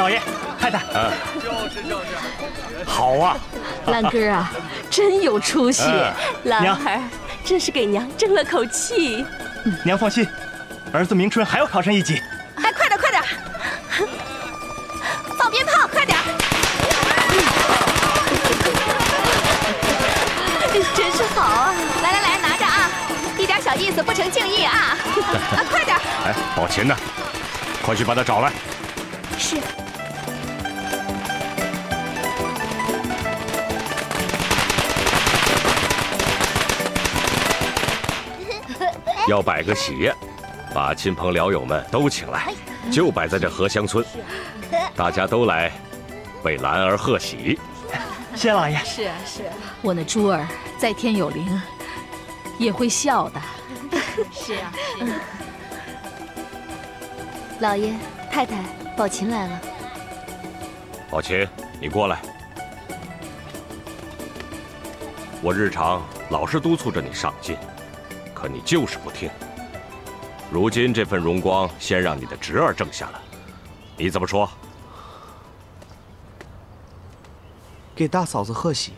老爷、太太，好啊！兰哥啊，真有出息，兰儿，真是给娘争了口气。娘放心，儿子明春还要考上一级。哎，快点，快点！放鞭炮，快点！真是好啊！来来来，拿着啊，一点小意思不成敬意啊！啊，快点！哎，宝琴呢？快去把他找来。是。要摆个喜宴，把亲朋僚友们都请来，就摆在这荷香村，大家都来为兰儿贺喜。谢老爷。是啊是啊，我那珠儿在天有灵，也会笑的。是啊是啊。老爷、太太，宝琴来了。宝琴，你过来。我日常老是督促着你上进，可你就是不听。如今这份荣光先让你的侄儿挣下了，你怎么说？给大嫂子贺喜，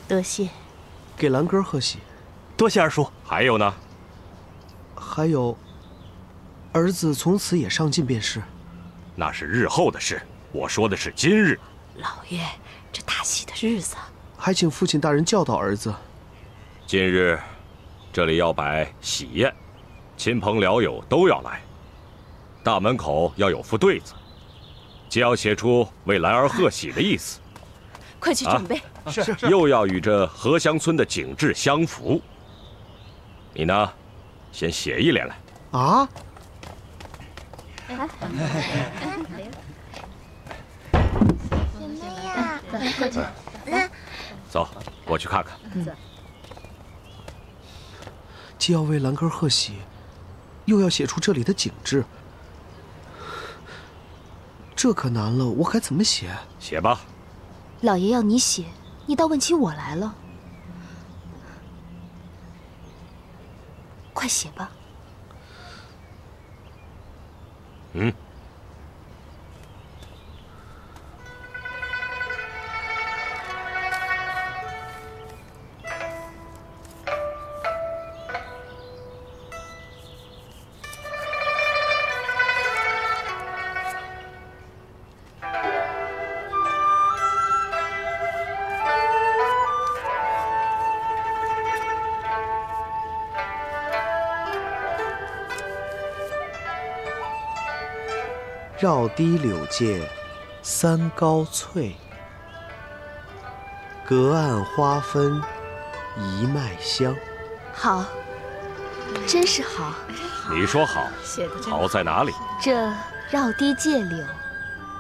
多谢。给兰哥贺喜，多谢二叔。还有呢？还有，儿子从此也上进便是。那是日后的事，我说的是今日。老爷，这大喜的日子，还请父亲大人教导儿子。今日这里要摆喜宴，亲朋僚友都要来，大门口要有副对子，既要写出为兰儿贺喜的意思，快去准备。是。又要与这荷香村的景致相符。你呢，先写一联来。啊？什么呀？走，我去看看。既要为兰哥贺喜，又要写出这里的景致，这可难了，我该怎么写？写吧。老爷要你写，你倒问起我来了。快写吧。嗯。绕堤柳叶三高翠，隔岸花分一脉香。好，真是好。你说好，写的真好在哪里？这绕堤借柳，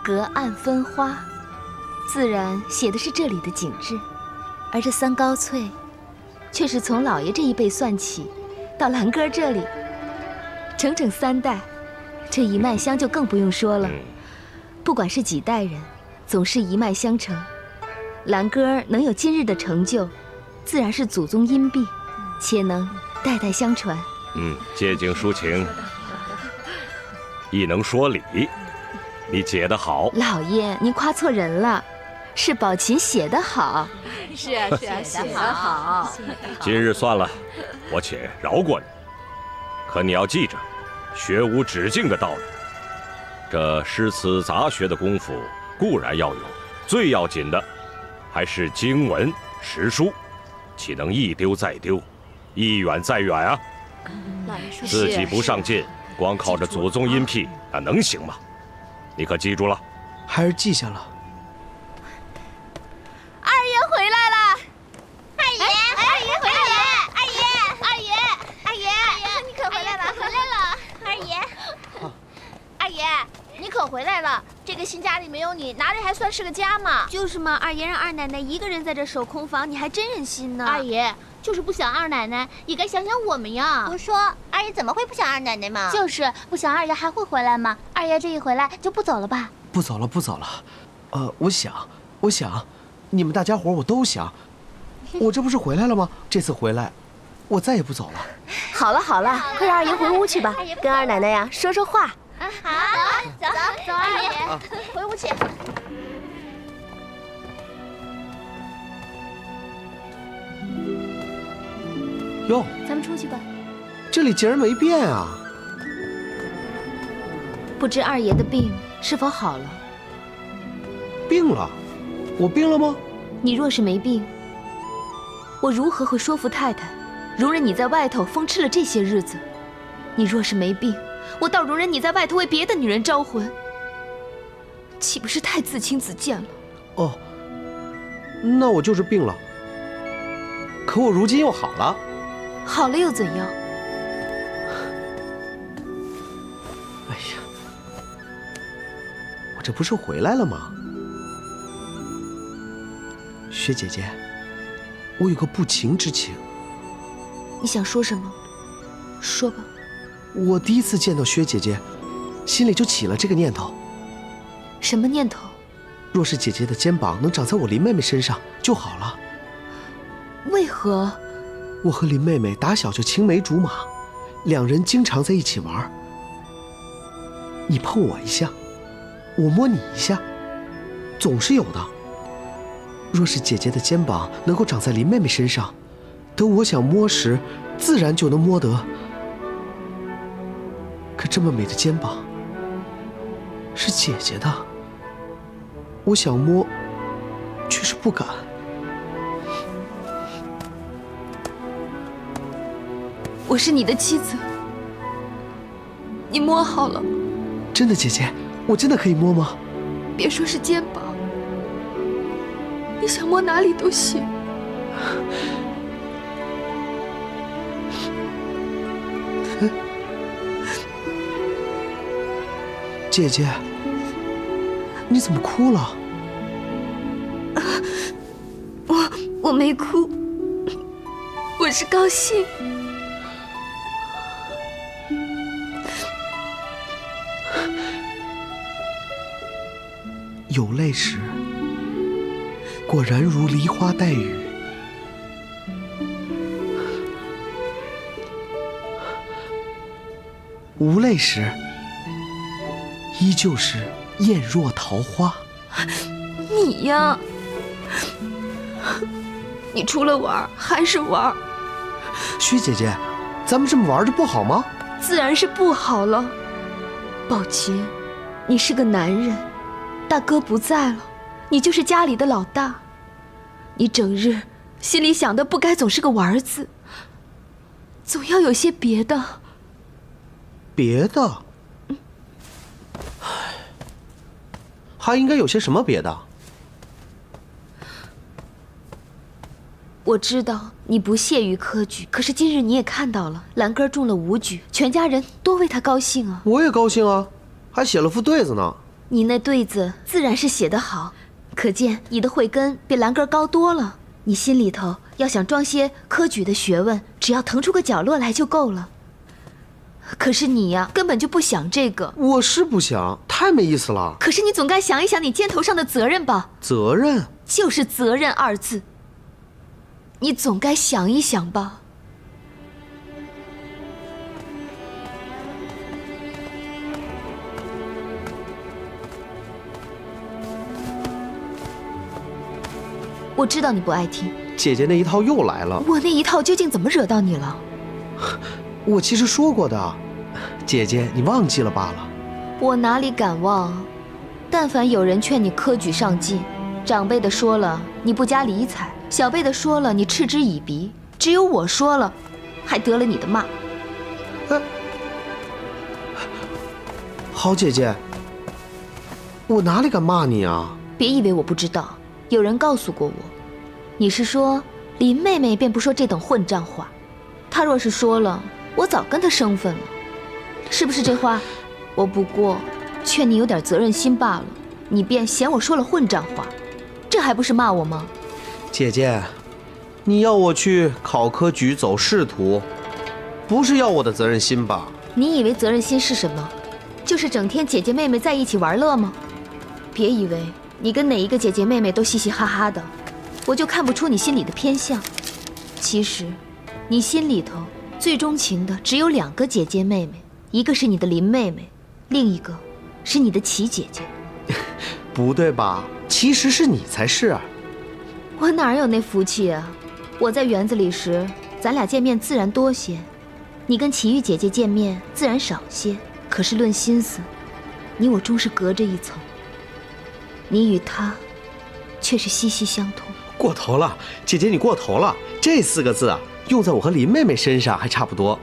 隔岸分花，自然写的是这里的景致。而这三高翠，却是从老爷这一辈算起，到兰哥这里，整整3代。这一脉香就更不用说了，不管是几代人，总是一脉相承。兰哥能有今日的成就，自然是祖宗荫庇，且能代代相传。借景抒情，亦能说理。你解得好。老爷，您夸错人了，是宝琴写得好。是啊是啊，写得好。今日算了，我且饶过你。可你要记着，学无止境的道理。这诗词杂学的功夫固然要有，最要紧的还是经文识书，岂能一丢再丢，一远再远啊！自己不上进，光靠着祖宗荫庇，那能行吗？你可记住了？孩儿记下了。二爷回来了！二爷，二爷回来了！二爷，二爷，二爷，二爷，你可回来了，回来了！二爷，二爷，你可回来了！这个新家里没有你，哪里还算是个家嘛？就是嘛，二爷让二奶奶一个人在这守空房，你还真忍心呢。二爷就是不想二奶奶，也该想想我们呀。我说，二爷怎么会不想二奶奶嘛？就是不想二爷还会回来吗？二爷这一回来就不走了吧？不走了，不走了。我想，你们大家伙我都想。我这不是回来了吗？这次回来，我再也不走了。好了好了，快让二爷回屋去吧，跟二奶奶呀说说话。好，走，二爷，回屋去。哟，咱们出去吧。这里竟然没变啊！不知二爷的病是否好了？病了？我病了吗？你若是没病，我如何会说服太太，容忍你在外头疯吃了这些日子？你若是没病，我倒容忍你在外头为别的女人招魂，岂不是太自轻自贱了？哦，那我就是病了，可我如今又好了。好了又怎样？哎呀，我这不是回来了吗？薛姐姐，我有个不情之请。你想说什么？说吧。我第一次见到薛姐姐，心里就起了这个念头。什么念头？若是姐姐的肩膀能长在我林妹妹身上就好了。为何？我和林妹妹打小就青梅竹马，两人经常在一起玩。你碰我一下，我摸你一下，总是有的。若是姐姐的肩膀能够长在林妹妹身上，等我想摸时，自然就能摸得。可这么美的肩膀是姐姐的，我想摸，却是不敢。我是你的妻子，你摸好了。真的，姐姐，我真的可以摸吗？别说是肩膀，你想摸哪里都行。姐姐，你怎么哭了？我没哭，我是高兴。有泪时，果然如梨花带雨；无泪时，依旧是艳若桃花。你呀，你除了玩还是玩。薛姐姐，咱们这么玩着不好吗？自然是不好了。宝杰，你是个男人，大哥不在了，你就是家里的老大。你整日心里想的不该总是个玩字，总要有些别的。别的？还应该有些什么别的？我知道你不屑于科举，可是今日你也看到了，兰根中了武举，全家人多为他高兴啊！我也高兴啊，还写了副对子呢。你那对子自然是写得好，可见你的慧根比兰根高多了。你心里头要想装些科举的学问，只要腾出个角落来就够了。可是你呀，根本就不想这个。我是不想，太没意思了。可是你总该想一想你肩头上的责任吧？责任？就是责任二字。你总该想一想吧。我知道你不爱听，姐姐那一套又来了。我那一套究竟怎么惹到你了？我其实说过的，姐姐你忘记了罢了。我哪里敢忘？但凡有人劝你科举上进，长辈的说了你不加理睬，小辈的说了你嗤之以鼻，只有我说了，还得了你的骂。好姐姐，我哪里敢骂你啊？别以为我不知道，有人告诉过我，你是说林妹妹便不说这等混账话，她若是说了，我早跟她生分了，是不是这话？我不过劝你有点责任心罢了，你便嫌我说了混账话，这还不是骂我吗？姐姐，你要我去考科举走仕途，不是要我的责任心吧？你以为责任心是什么？就是整天姐姐妹妹在一起玩乐吗？别以为你跟哪一个姐姐妹妹都嘻嘻哈哈的，我就看不出你心里的偏向。其实，你心里头最钟情的只有2个姐姐妹妹，一个是你的林妹妹，另一个是你的齐姐姐。不对吧？其实是你才是。我哪有那福气啊？我在园子里时，咱俩见面自然多些，你跟齐玉姐姐见面自然少些。可是论心思，你我终是隔着一层。你与她，却是息息相通。过头了，姐姐你过头了。这4个字啊，用在我和林妹妹身上还差不多。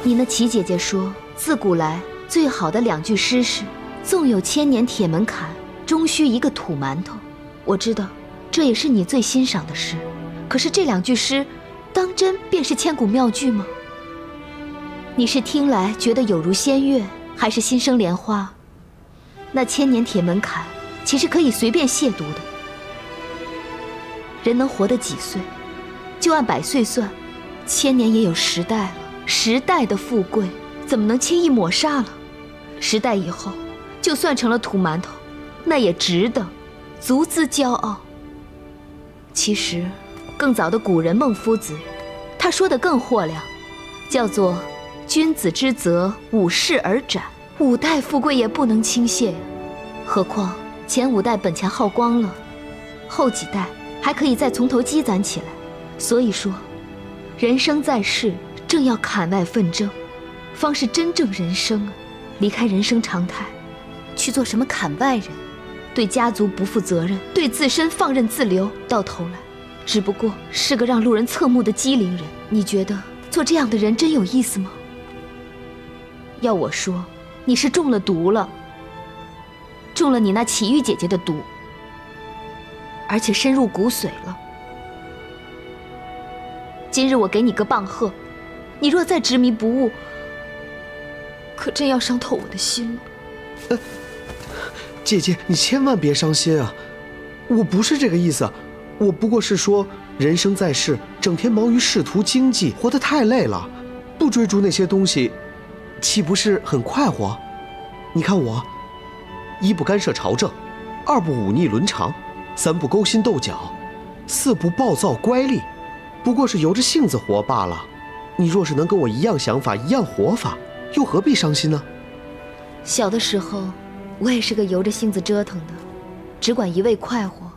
你那齐姐姐说，自古来最好的2句诗是“纵有千年铁门槛，终须一个土馒头”。我知道，这也是你最欣赏的诗。可是这2句诗，当真便是千古妙句吗？你是听来觉得有如仙乐，还是心生莲花？那千年铁门槛，其实可以随便亵渎的。人能活得几岁，就按100岁算，1000年也有10代了。10代的富贵，怎么能轻易抹杀了？10代以后，就算成了土馒头，那也值得，足资骄傲。其实，更早的古人孟夫子，他说的更豁亮，叫做“君子之泽5世而斩”，5代富贵也不能轻泄呀。何况前5代本钱耗光了，后几代还可以再从头积攒起来。所以说，人生在世，正要坎外奋争，方是真正人生啊！离开人生常态，去做什么坎外人，对家族不负责任，对自身放任自流，到头来，只不过是个让路人侧目的机灵人。你觉得做这样的人真有意思吗？要我说，你是中了毒了，中了你那齐玉姐姐的毒，而且深入骨髓了。今日我给你个棒喝，你若再执迷不悟，可真要伤透我的心了。姐姐，你千万别伤心啊！我不是这个意思，我不过是说，人生在世，整天忙于仕途经济，活得太累了，不追逐那些东西，岂不是很快活？你看我，1不干涉朝政，2不忤逆伦常，3不勾心斗角，4不暴躁乖戾，不过是由着性子活罢了。你若是能跟我一样想法，一样活法，又何必伤心呢？小的时候，我也是个由着性子折腾的，只管一味快活。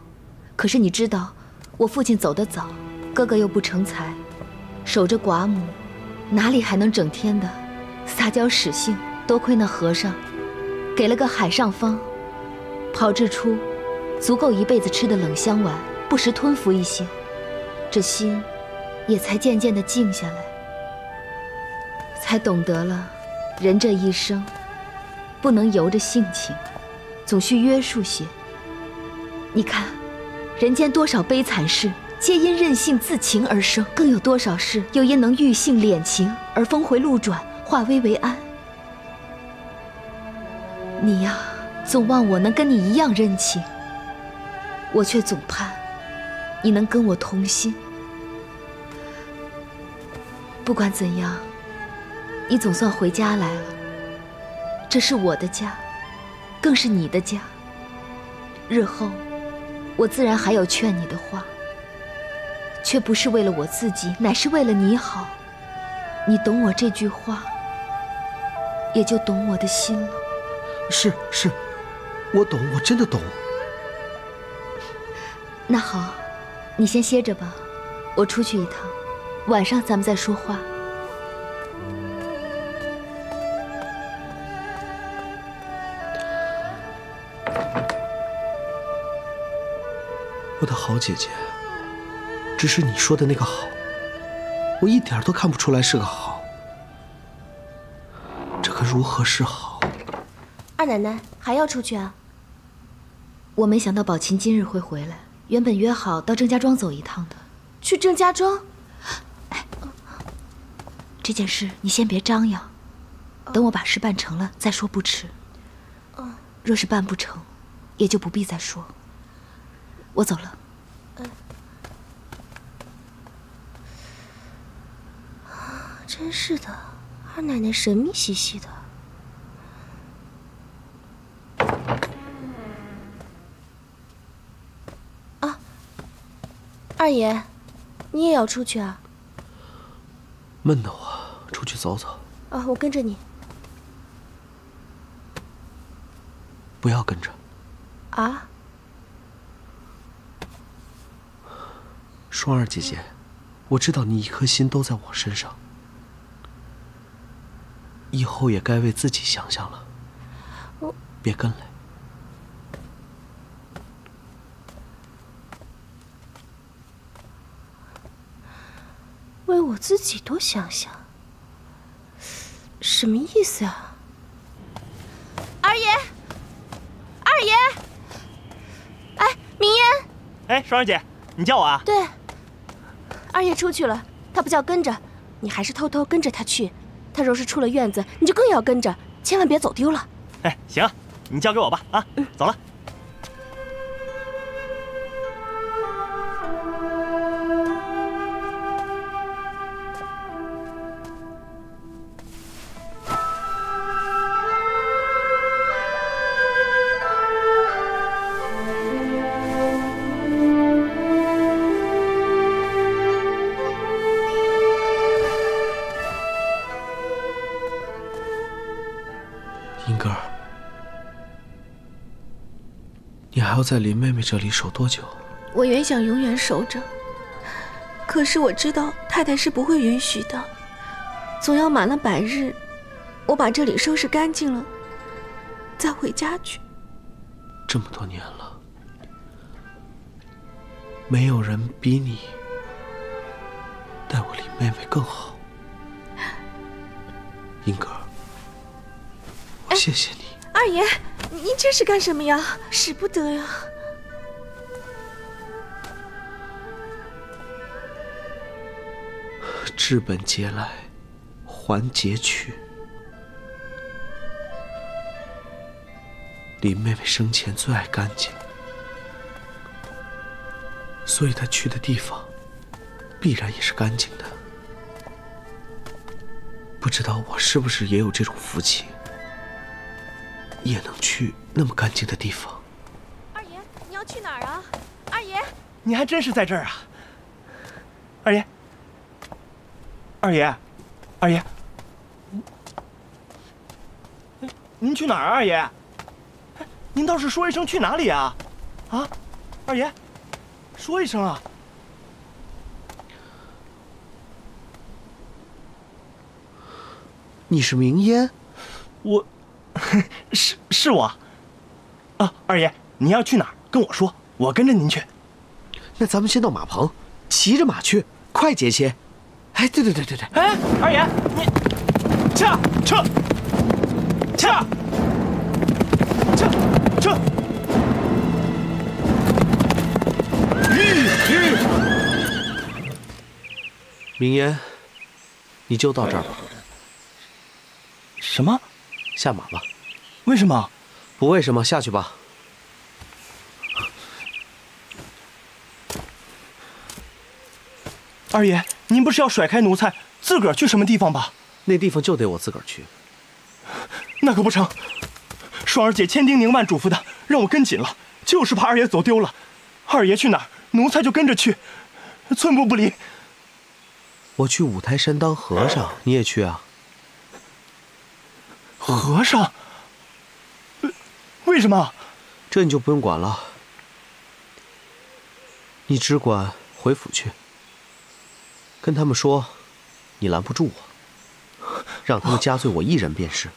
可是你知道，我父亲走得早，哥哥又不成才，守着寡母，哪里还能整天的撒娇使性？多亏那和尚给了个海上方，炮制出足够一辈子吃的冷香丸，不时吞服一些，这心也才渐渐的静下来，才懂得了人这一生不能由着性情，总需约束些。你看，人间多少悲惨事，皆因任性自情而生，更有多少事又因能遇性敛情而峰回路转，化危为安。你呀，总望我能跟你一样任情，我却总盼你能跟我同心。不管怎样，你总算回家来了，这是我的家，更是你的家。日后我自然还有劝你的话，却不是为了我自己，乃是为了你好。你懂我这句话，也就懂我的心了。是，我懂，我真的懂。那好，你先歇着吧，我出去一趟，晚上咱们再说话。我的好姐姐，只是你说的那个好，我一点都看不出来是个好，这可如何是好？二奶奶还要出去啊？我没想到宝琴今日会回来，原本约好到郑家庄走一趟的。去郑家庄？哎，这件事你先别张扬，等我把事办成了再说不迟。若是办不成，也就不必再说。我走了。真是的，二奶奶神秘兮兮的。啊，二爷，你也要出去啊？闷得我，出去走。走走。啊，我跟着你。不要跟着。啊？双儿姐姐，我知道你一颗心都在我身上，以后也该为自己想想了。别跟来。为我自己多想想，什么意思啊？二爷，二爷，哎，明烟，哎，双儿姐，你叫我啊？对，二爷出去了，他不叫跟着，你还是偷偷跟着他去。他若是出了院子，你就更要跟着，千万别走丢了。哎，行，你交给我吧，啊，走了。英格尔，你还要在林妹妹这里守多久？我原想永远守着，可是我知道太太是不会允许的。总要满了100日，我把这里收拾干净了，再回家去。这么多年了，没有人比你待我林妹妹更好。英格尔，我谢谢你。二爷，你这是干什么呀？使不得呀！治本节来，还节去。林妹妹生前最爱干净，所以她去的地方必然也是干净的。不知道我是不是也有这种福气，也能去那么干净的地方。二爷，你要去哪儿啊？二爷，你还真是在这儿啊，二爷。二爷，二爷，您去哪儿啊？二爷，您倒是说一声去哪里啊？啊，二爷，说一声啊！你是明烟？我，是我。啊，二爷，您要去哪儿？跟我说，我跟着您去。那咱们先到马棚，骑着马去，快捷些。哎，对。哎，二爷，你撤，明烟，你就到这儿吧。什么？下马吧。为什么？不为什么，下去吧。二爷，您不是要甩开奴才，自个儿去什么地方吧？那地方就得我自个儿去。那可不成，双儿姐千叮咛万嘱咐的，让我跟紧了，就是怕二爷走丢了。二爷去哪儿，奴才就跟着去，寸步不离。我去五台山当和尚，你也去啊？和尚？为什么？这你就不用管了，你只管回府去，跟他们说，你拦不住我，让他们加罪我一人便是。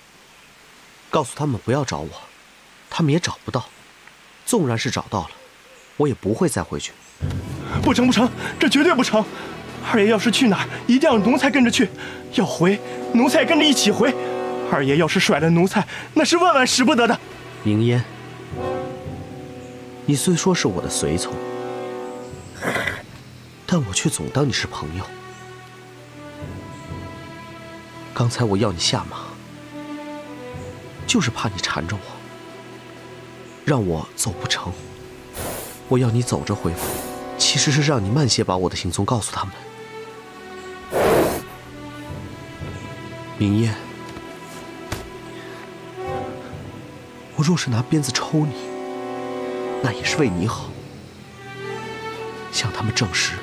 告诉他们不要找我，他们也找不到。纵然是找到了，我也不会再回去。不成，这绝对不成！二爷要是去哪儿，一定要奴才跟着去；要回，奴才也跟着一起回。二爷要是甩了奴才，那是万万使不得的。明烟，你虽说是我的随从，但我却总当你是朋友。刚才我要你下马，就是怕你缠着我，让我走不成。我要你走着回府，其实是让你慢些把我的行踪告诉他们。明烟，我若是拿鞭子抽你，那也是为你好。向他们证实，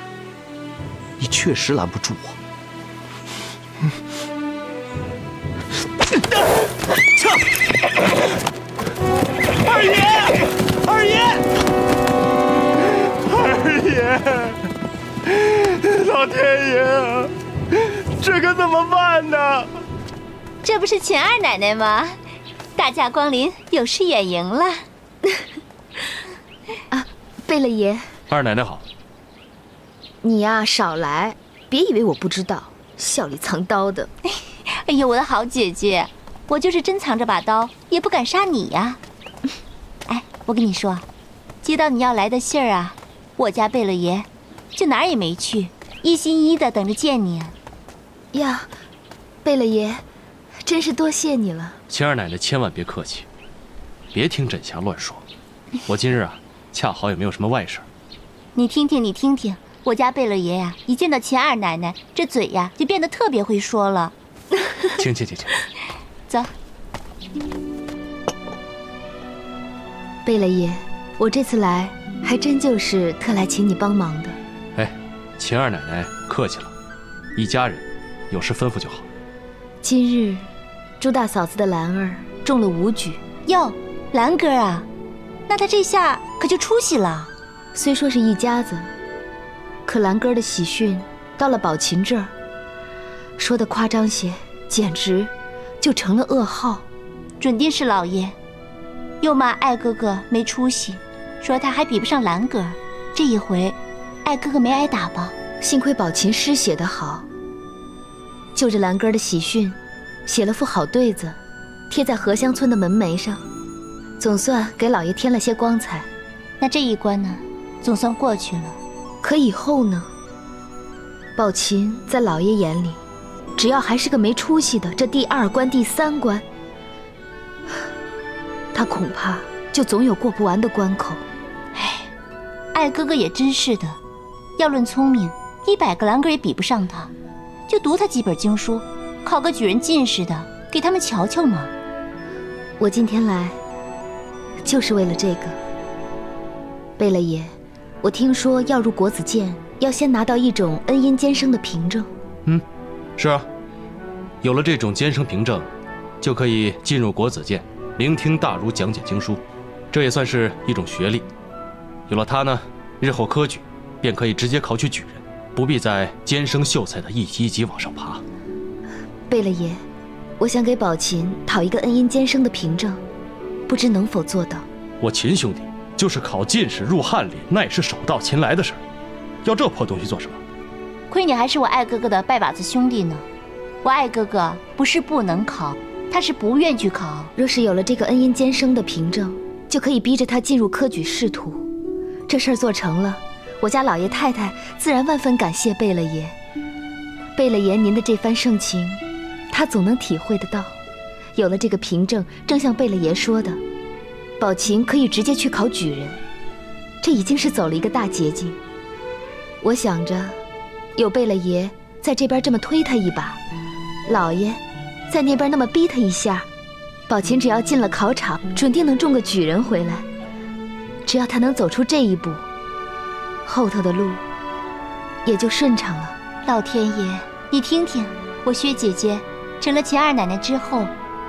你确实拦不住我。二爷，二爷，老天爷啊，这可怎么办呢？这不是秦二奶奶吗？大驾光临，有失远迎了。啊，贝勒爷，二奶奶好。你呀，少来，别以为我不知道，笑里藏刀的。哎呦，我的好姐姐，我就是真藏着把刀，也不敢杀你呀。哎，我跟你说，接到你要来的信儿啊，我家贝勒爷就哪儿也没去，一心一意的等着见你。呀，贝勒爷，真是多谢你了。秦二奶奶千万别客气，别听枕霞乱说。我今日啊，恰好也没有什么外事。你听听，你听听，我家贝勒爷呀，一见到秦二奶奶，这嘴呀就变得特别会说了。请，走。贝勒爷，我这次来还真就是特来请你帮忙的。哎，秦二奶奶客气了，一家人有事吩咐就好。今日朱大嫂子的兰儿中了武举。哟，兰哥啊，那他这下可就出息了。虽说是一家子，可兰哥的喜讯到了宝琴这儿，说的夸张些，简直就成了噩耗。准定是老爷又骂爱哥哥没出息，说他还比不上兰哥。这一回爱哥哥没挨打吧？幸亏宝琴诗写得好，就着兰哥的喜讯写了副好对子，贴在荷香村的门楣上，总算给老爷添了些光彩。那这一关呢，总算过去了。可以后呢？宝琴在老爷眼里，只要还是个没出息的这第2关、第3关，他恐怕就总有过不完的关口。哎，爱哥哥也真是的，要论聪明，100个兰哥也比不上他，就读他几本经书，考个举人进士的，给他们瞧瞧嘛。我今天来，就是为了这个。贝勒爷，我听说要入国子监，要先拿到一种恩荫监生的凭证。是啊，有了这种监生凭证，就可以进入国子监，聆听大儒讲解经书，这也算是一种学历。有了它呢，日后科举便可以直接考取举人，不必在监生秀才的一级一级往上爬。贝勒爷，我想给宝琴讨一个恩荫监生的凭证，不知能否做到？我秦兄弟就是考进士入翰林，那也是手到擒来的事儿，要这破东西做什么？亏你还是我爱哥哥的拜把子兄弟呢。我爱哥哥不是不能考，他是不愿去考。若是有了这个恩荫监生的凭证，就可以逼着他进入科举仕途。这事儿做成了，我家老爷太太自然万分感谢贝勒爷。贝勒爷您的这番盛情，他总能体会得到。有了这个凭证，正像贝勒爷说的，宝琴可以直接去考举人，这已经是走了一个大捷径。我想着，有贝勒爷在这边这么推他一把，老爷在那边那么逼他一下，宝琴只要进了考场，准定能中个举人回来。只要他能走出这一步，后头的路也就顺畅了。老天爷，你听听，我薛姐姐成了秦二奶奶之后，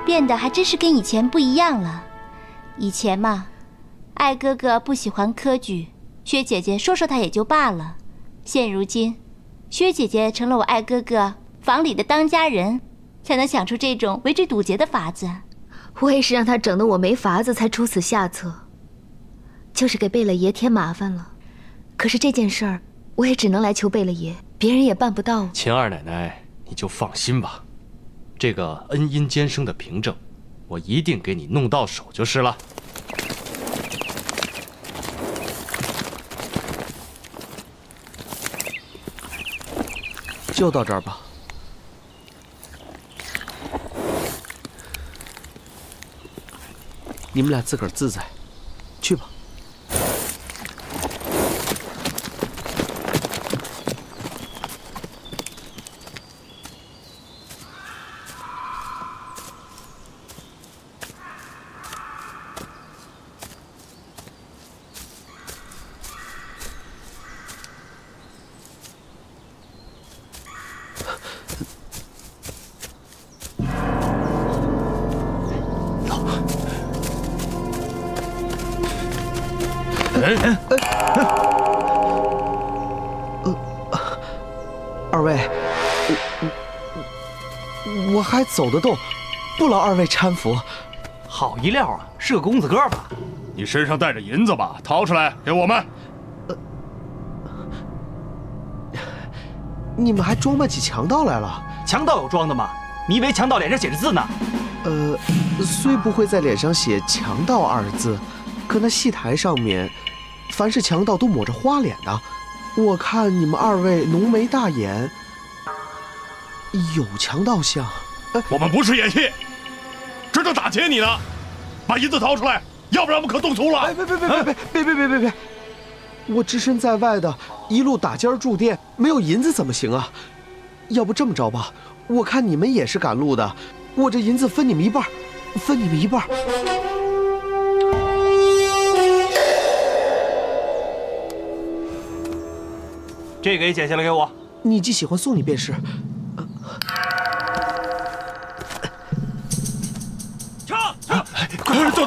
变得还真是跟以前不一样了。以前嘛，爱哥哥不喜欢科举，薛姐姐说说他也就罢了。现如今，薛姐姐成了我爱哥哥房里的当家人，才能想出这种围追堵截的法子。我也是让他整得我没法子才出此下策，就是给贝勒爷添麻烦了。可是这件事儿，我也只能来求贝勒爷，别人也办不到。秦二奶奶，你就放心吧，这个恩荫监生的凭证，我一定给你弄到手就是了。就到这儿吧。你们俩自个儿自在，去吧。二位，我还走得动，不劳二位搀扶。好一料啊，是个公子哥吧？你身上带着银子吧？掏出来给我们。你们还装扮起强盗来了？强盗有装的吗？你以为强盗脸上写着字呢？虽不会在脸上写“强盗”二字，可那戏台上面，凡是强盗都抹着花脸的。我看你们二位浓眉大眼，有强盗相。我们不是演戏，这正打劫你呢。把银子掏出来，要不然我们可动粗了。别！我只身在外的，一路打尖住店，没有银子怎么行啊？要不这么着吧，我看你们也是赶路的，我这银子分你们一半，分你们一半。这个也剪下来给我。你既喜欢，送你便是。快走！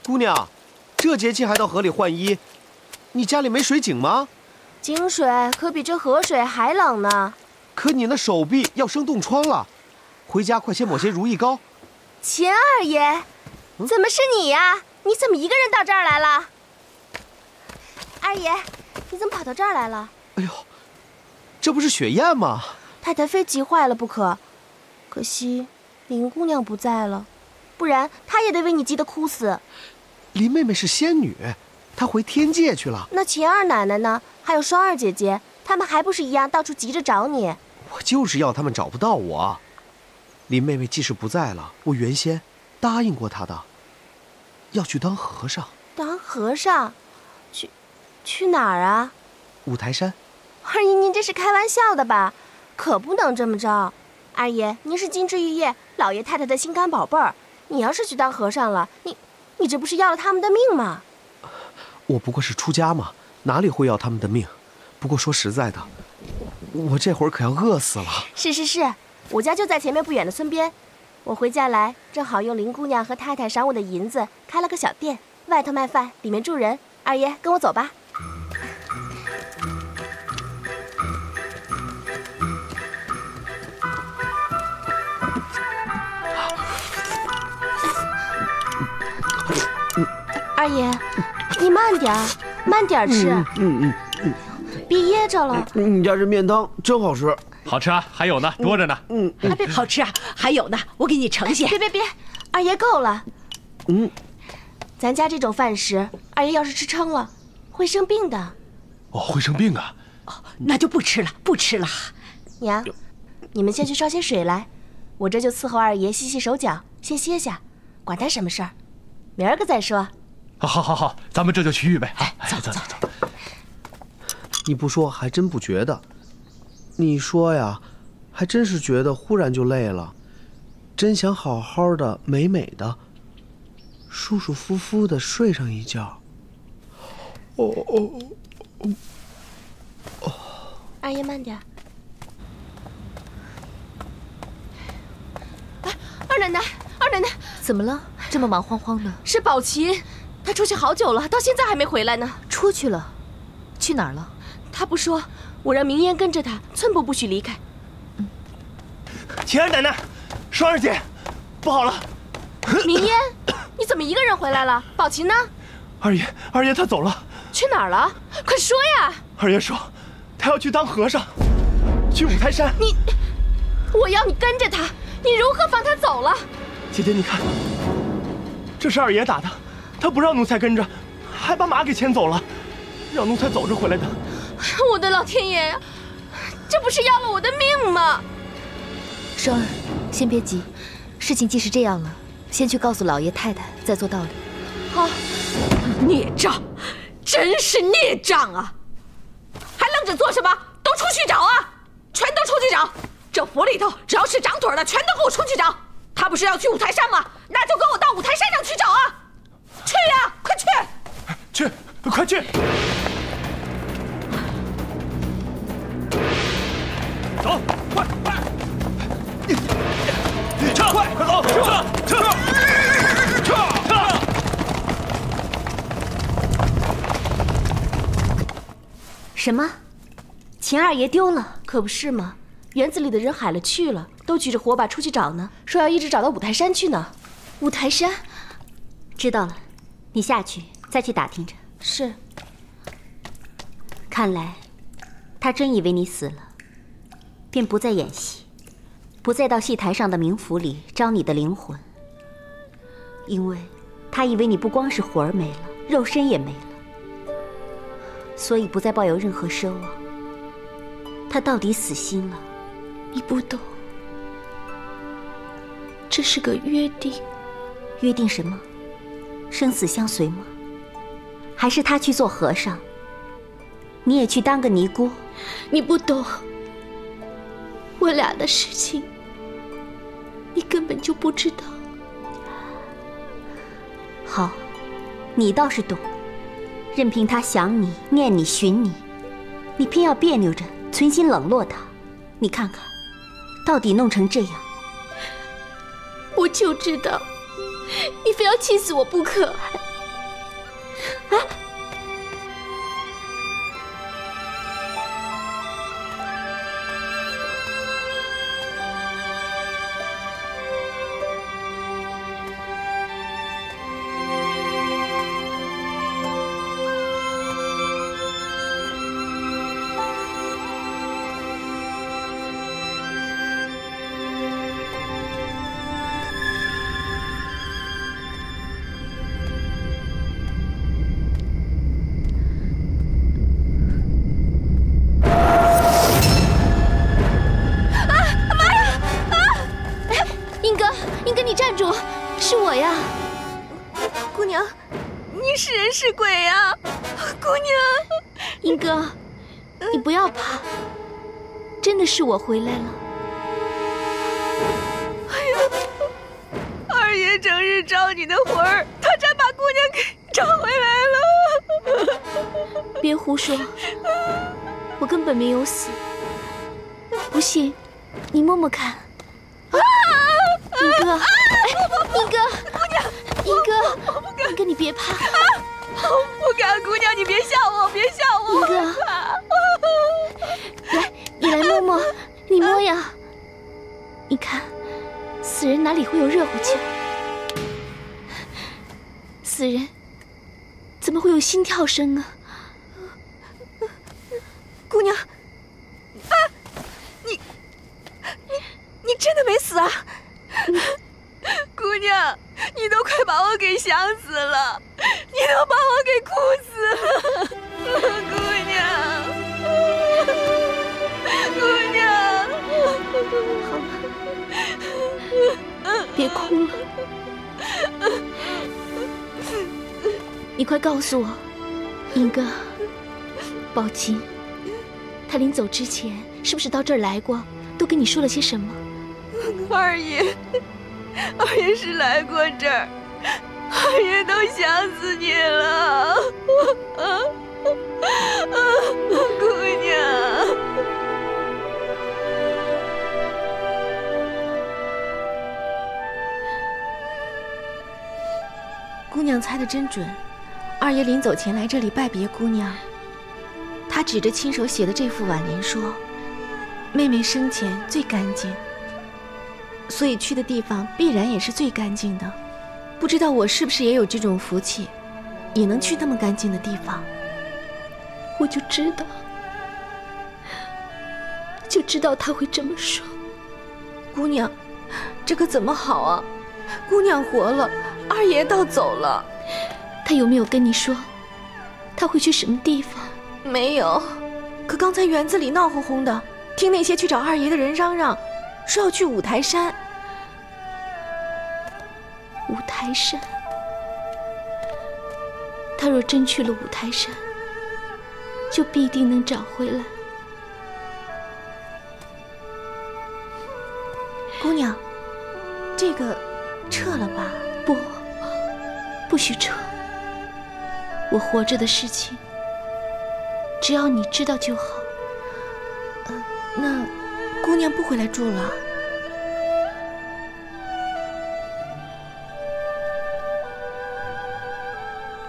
姑娘，这节气还到河里换衣，你家里没水井吗？井水可比这河水还冷呢。可你那手臂要生冻疮了，回家快些抹些如意膏。秦二爷，怎么是你呀？你怎么一个人到这儿来了？二爷，你怎么跑到这儿来了？哎呦，这不是雪雁吗？太太非急坏了不可，可惜林姑娘不在了，不然她也得为你急得哭死。林妹妹是仙女，她回天界去了。那秦二奶奶呢？还有双二姐姐，她们还不是一样，到处急着找你？我就是要她们找不到我。林妹妹即使不在了，我原先答应过她的，要去当和尚。当和尚？去哪儿啊？五台山。二爷，您这是开玩笑的吧？可不能这么着。二爷，您是金枝玉叶，老爷太太的心肝宝贝儿。你要是去当和尚了，你这不是要了他们的命吗？我不过是出家嘛，哪里会要他们的命？不过说实在的，我这会儿可要饿死了。是，我家就在前面不远的村边。我回家来，正好用林姑娘和太太赏我的银子开了个小店，外头卖饭，里面住人。二爷，跟我走吧。二爷，你慢点吃。别噎着了。你家这面汤真好吃。好吃啊，还有呢，多着呢。好吃啊，还有呢，我给你盛些。别，二爷够了。咱家这种饭食，二爷要是吃撑了，会生病的。哦，会生病啊。哦，那就不吃了。娘，你们先去烧些水来，我这就伺候二爷洗手脚，先歇下，管他什么事儿，明儿个再说。好，咱们这就去预备。走。你不说还真不觉得，你说呀，还真是觉得忽然就累了，真想好好的、美美的、舒舒服服的睡上一觉。二爷慢点。二奶奶，怎么了？这么忙慌慌的？是宝琴，她出去好久了，到现在还没回来呢。出去了？去哪儿了？她不说，我让明烟跟着她，寸步不许离开。秦二奶奶，双儿姐，不好了！明烟，你怎么一个人回来了？宝琴呢？二爷他走了。去哪儿了？快说呀！二爷说，他要去当和尚，去五台山。我要你跟着他，你如何放他走了？姐姐，你看，这是二爷打的，他不让奴才跟着，还把马给牵走了，让奴才走着回来的。我的老天爷呀，这不是要了我的命吗？双儿，先别急，事情既是这样了，先去告诉老爷太太，再做道理。好。孽障，真是孽障啊！还愣着做什么？都出去找啊！全都出去找！个府里头，只要是长腿的，全都给我出去找。他不是要去五台山吗？那就跟我到五台山上去找啊！去呀，快去！去，快去！走，快！撤！快走！撤！什么？秦二爷丢了？可不是嘛！园子里的人海了去了，都举着火把出去找呢，说要一直找到五台山去呢。五台山？知道了，你下去再去打听着。是。看来，他真以为你死了，便不再演戏，不再到戏台上的冥府里招你的灵魂，因为他以为你不光是魂儿没了，肉身也没了，所以不再抱有任何奢望。他到底死心了。你不懂，这是个约定。约定什么？生死相随吗？还是他去做和尚，你也去当个尼姑？你不懂，我俩的事情，你根本就不知道。好，你倒是懂，任凭他想你、念你、寻你，你偏要别扭着，存心冷落他。你看看，到底弄成这样。我就知道，你非要气死我不可。啊！是我呀，姑娘，你是人是鬼呀？姑娘，英哥，你不要怕，真的是我回来了。哎呀，二爷整日招你的魂儿，他真把姑娘给找回来了。别胡说，我根本没有死。不信，你摸摸看。啊，英哥，英哥，姑娘，英哥，英哥，你别怕。不敢，姑娘，你别吓我，别吓我。英哥，来，你来摸摸，你摸呀。你看，死人哪里会有热乎气儿？死人怎么会有心跳声啊？姑娘，啊，你真的没死啊？姑娘，你都快把我给想死了，你都把我给哭死了，姑娘，姑娘。好了，别哭了。你快告诉我，英哥，宝琴，他临走之前是不是到这儿来过？都跟你说了些什么？二爷是来过这儿，二爷都想死你了，姑娘。姑娘猜得真准，二爷临走前来这里拜别姑娘。他指着亲手写的这副挽联说：“妹妹生前最干净。”所以去的地方必然也是最干净的。不知道我是不是也有这种福气，也能去那么干净的地方？我就知道他会这么说。姑娘，这可怎么好啊？姑娘活了，二爷倒走了。他有没有跟你说他会去什么地方？没有。可刚才园子里闹哄哄的，听那些去找二爷的人嚷嚷，说要去五台山。五台山，他若真去了五台山，就必定能找回来。姑娘，这个撤了吧？不，不许撤。我活着的事情，只要你知道就好。那姑娘不回来住了？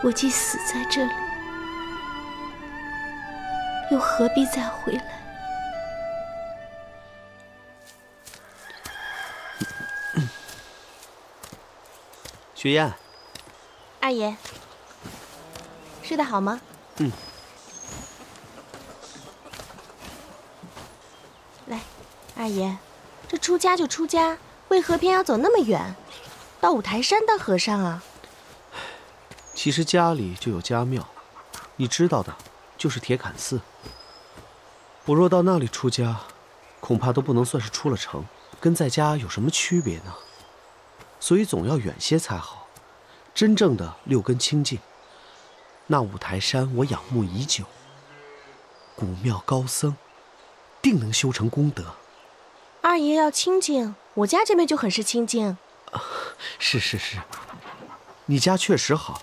我既死在这里，又何必再回来？雪雁，二爷，睡得好吗？来，二爷，这出家就出家，为何偏要走那么远，到五台山当和尚啊？其实家里就有家庙，你知道的，就是铁槛寺。我若到那里出家，恐怕都不能算是出了城，跟在家有什么区别呢？所以总要远些才好，真正的六根清净。那五台山我仰慕已久，古庙高僧定能修成功德。二爷要清净，我家这边就很是清净。是，你家确实好，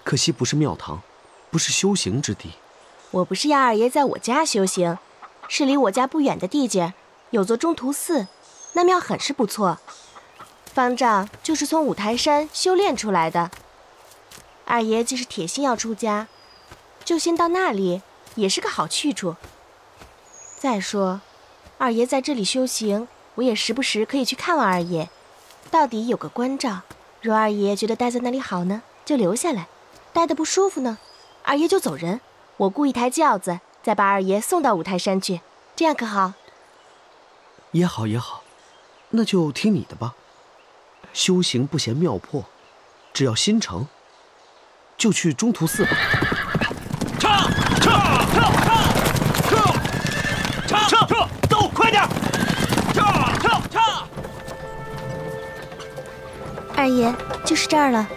可惜不是庙堂，不是修行之地。我不是要二爷在我家修行，是离我家不远的地界有座中途寺，那庙很是不错。方丈就是从五台山修炼出来的。二爷既是铁心要出家，就先到那里，也是个好去处。再说，二爷在这里修行，我也时不时可以去看望二爷，到底有个关照。若二爷觉得待在那里好呢，就留下来；待得不舒服呢，二爷就走人。我雇一台轿子，再把二爷送到五台山去，这样可好？也好，那就听你的吧。修行不嫌庙破，只要心诚，就去中途寺吧。撤！走，快点！撤！二爷，就是这儿了。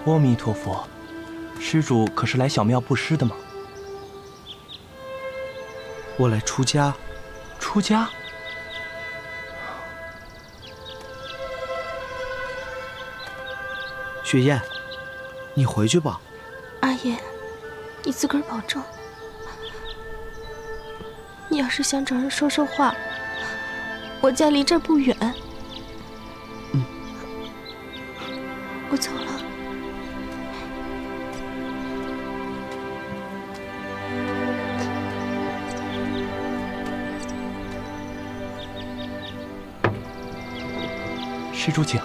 阿弥陀佛，施主可是来小庙布施的吗？我来出家。出家？雪雁，你回去吧。二爷，你自个儿保重。你要是想找人说说话，我家离这儿不远。我走了。施主请。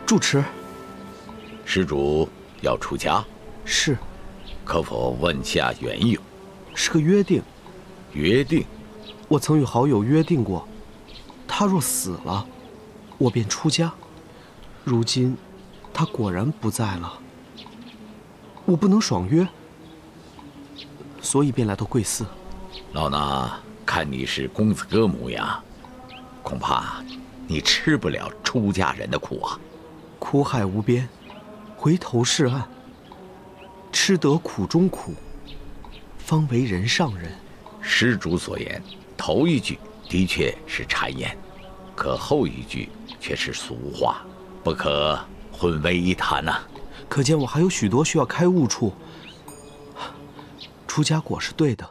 住持。施主要出家？是。可否问下缘由？是个约定。约定？我曾与好友约定过，他若死了，我便出家。如今，他果然不在了，我不能爽约。所以便来到贵寺。老衲看你是公子哥模样，恐怕你吃不了出家人的苦啊！苦海无边，回头是岸。吃得苦中苦，方为人上人。施主所言，头一句的确是谗言，可后一句却是俗话，不可混为一谈呐。可见我还有许多需要开悟处。出家果是对的。